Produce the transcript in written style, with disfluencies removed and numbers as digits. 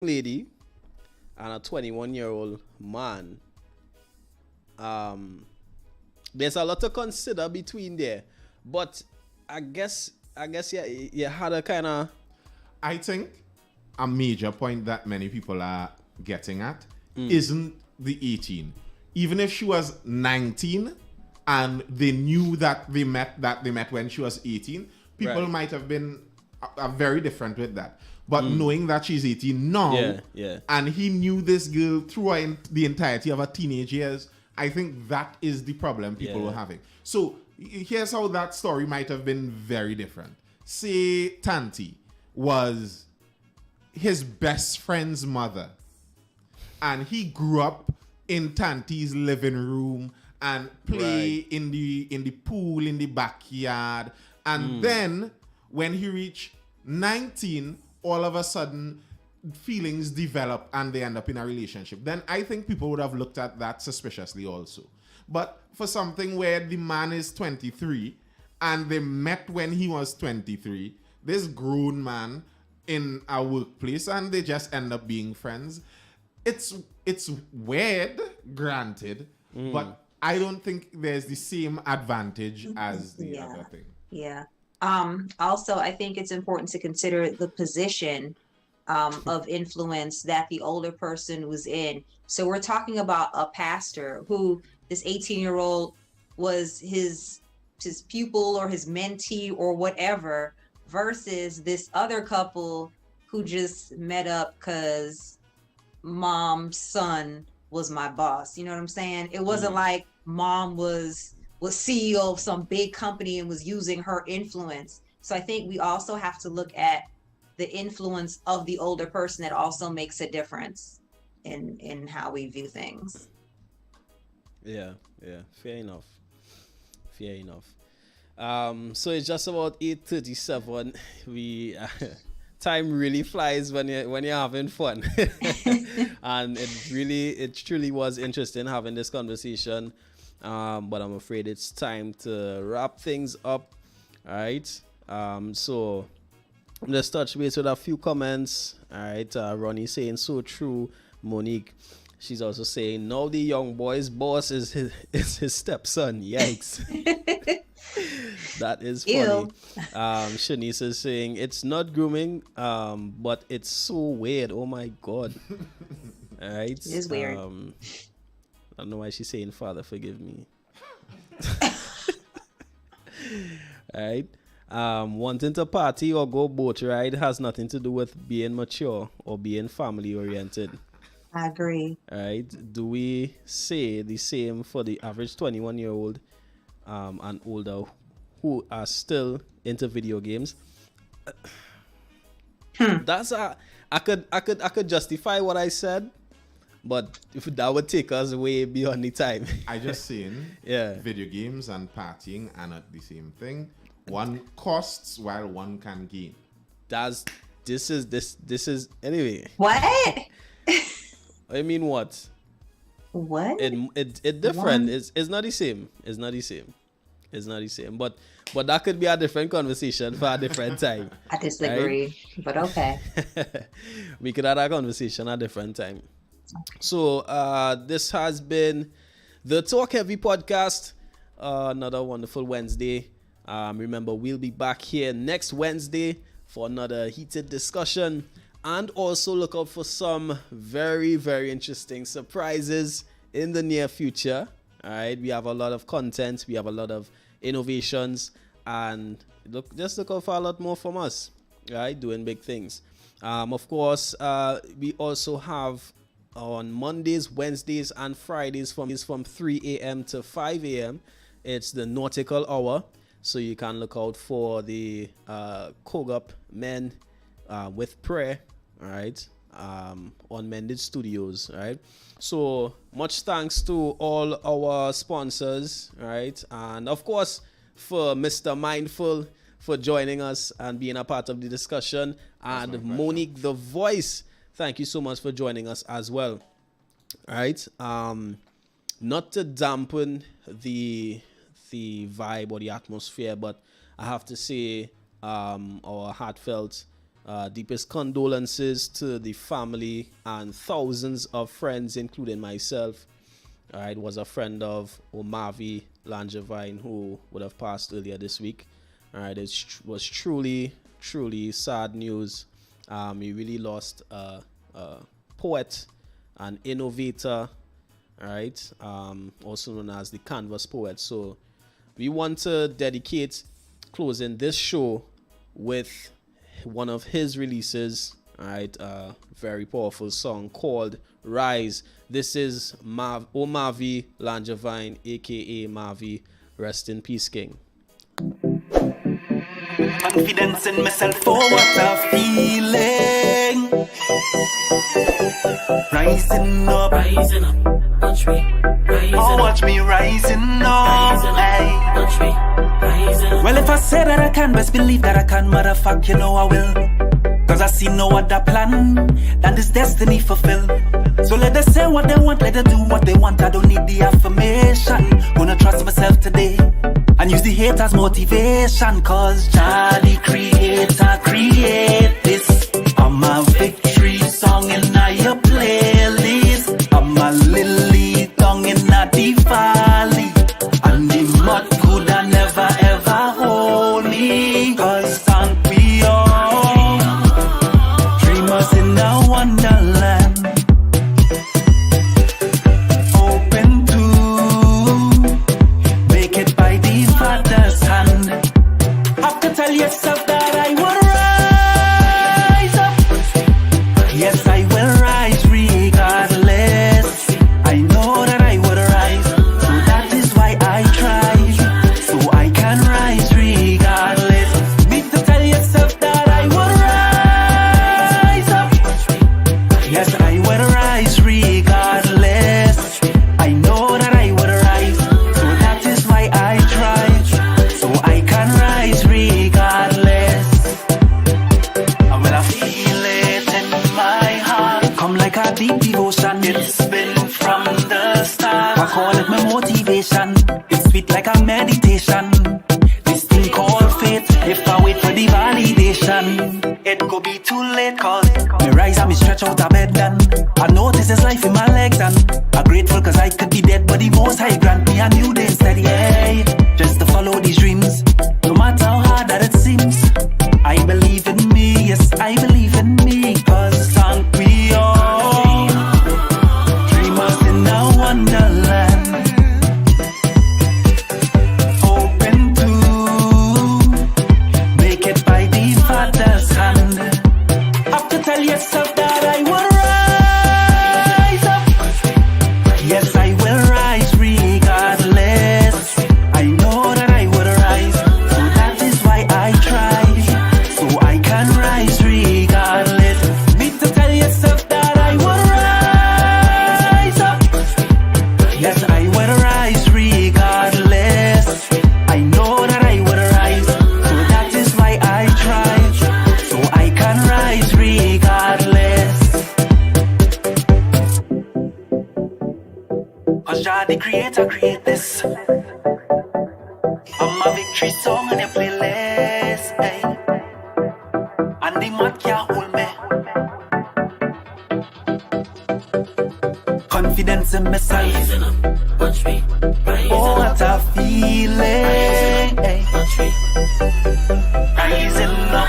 lady and a 21-year-old man, there's a lot to consider between there. But I guess yeah, you had a kind of I think a major point that many people are getting at isn't the 18. Even if she was 19 and they knew that they met when she was 18, people Right. might have been very different with that. But knowing that she's 18 now, Yeah. and he knew this girl throughout the entirety of her teenage years, I think that is the problem people Yeah. were having. So here's how that story might have been very different. Say Tanti was his best friend's mother, and he grew up in Tanti's living room and play Right. in the pool in the backyard. And then when he reached 19, all of a sudden feelings develop and they end up in a relationship. Then I think people would have looked at that suspiciously also. But for something where the man is 23 and they met when he was 23, this grown man in a workplace, and they just end up being friends. It's weird, granted, but I don't think there's the same advantage as the Yeah. other thing. Yeah. Also, I think it's important to consider the position of influence that the older person was in. So we're talking about a pastor who this 18-year-old was his pupil or his mentee or whatever, versus this other couple who just met up because mom's son was my boss. You know what I'm saying? It wasn't like mom was CEO of some big company and was using her influence. So I think we also have to look at the influence of the older person. That also makes a difference in how we view things. Yeah, fair enough. Fair enough. So it's just about 8:37. We time really flies when you're having fun, and it truly was interesting having this conversation. But I'm afraid it's time to wrap things up. All right. So let's touch base with a few comments. All right. Ronnie saying so true. Monique, she's also saying now the young boy's boss is his stepson. Yikes. That is funny. Ew. Shanice is saying it's not grooming, but it's so weird. Oh my god. All right. It is weird. I don't know why she's saying Father forgive me. All right. Wanting to party or go boat ride has nothing to do with being mature or being family oriented. I agree. All right. Do we say the same for the average 21-year-old and older who are still into video games? That's I could justify what I said, but if that would take us way beyond the time. I just saying, Yeah. video games and partying are not the same thing. One costs while one can gain. This is anyway. What? I mean what? What? It different. One- It's not the same. It's not the same. It's not the same. But that could be a different conversation for a different time. I disagree, but okay. We could have that conversation at a different time. So this has been the Talk Heavy podcast. Another wonderful Wednesday. Remember, we'll be back here next Wednesday for another heated discussion. And also look out for some very, very interesting surprises in the near future. All right, we have a lot of content. We have a lot of innovations. And just look out for a lot more from us. All right, doing big things. Of course, we also have on Mondays, Wednesdays, and Fridays from 3 a.m. to 5 a.m. It's the Nautical Hour. So you can look out for the Kogap Men with Prayer, all right, on Mended Studios, all right. So much thanks to all our sponsors, all right, and of course for Mr. Mindful for joining us and being a part of the discussion, and Monique the Voice, thank you so much for joining us as well, all right. Not to dampen the vibe or the atmosphere, but I have to say our heartfelt Deepest condolences to the family and thousands of friends, including myself. All right, was a friend of Omavi Langevine, who would have passed earlier this week. All right, it was truly sad news. He really lost a poet, an innovator, all right, also known as the Canvas Poet. So we want to dedicate closing this show with one of his releases, all right, a very powerful song called Rise. This is Omavi Langevine, aka Mavi. Rest in peace, King. Confidence in myself for what I'm feeling. Rising up, watch me rising watch me rising up. Watch me rising up. Well, if I say that I can, best believe that I can, motherfucker, you know I will. Cause I see no other plan than this destiny fulfill. So let them say what they want, let them do what they want. I don't need the affirmation. Gonna trust myself today and use the hate as motivation. Cause Charlie Creator create this. I'm a victory song in your playlist. I'm a lily tongue in the valley. And the mud could never ever hold me. Cause aren't we all dreamers in a wonderland? Open to make it by the Father's hand. Have to tell yourself that I will rise up. Yes, I will rise regardless. I know that I would rise, so that is why I try, so I can rise regardless. Need to tell yourself that I will rise up. Yes, I will rise regardless. I know that I would rise, so that is why I try, so I can rise regardless. And when I feel it in my heart, come like a deep devotion. It's been from the start. I call it my motivation. It's sweet like a meditation. This thing called faith. If I wait for the validation, it could be too late. Cause me rise and me stretch out of bed then I notice there's life in my legs, and I'm grateful cause I could be dead, but the most high grant me a new day instead. Yeah, just to follow these dreams, no matter how hard that it seems. I believe in me, yes, I believe in me. Cause aren't we all dreamers in a wonderland? Open to make it by the Father's hand. Have to tell yourself that I will rise up. Yes, I will rise regardless. I know that I would rise, so that is why I try, so I can rise regardless. Need to tell yourself that I will rise up. Yes, I will rise regardless. I know that I would rise, so that is why I try, so I can rise regardless. Cause Jah the Creator create this. I'm a victory song on your playlist, hey. And the mud can't hold me. Confidence in myself. Rising up, watch me rising oh, what a feeling, hey. Watch me rising up.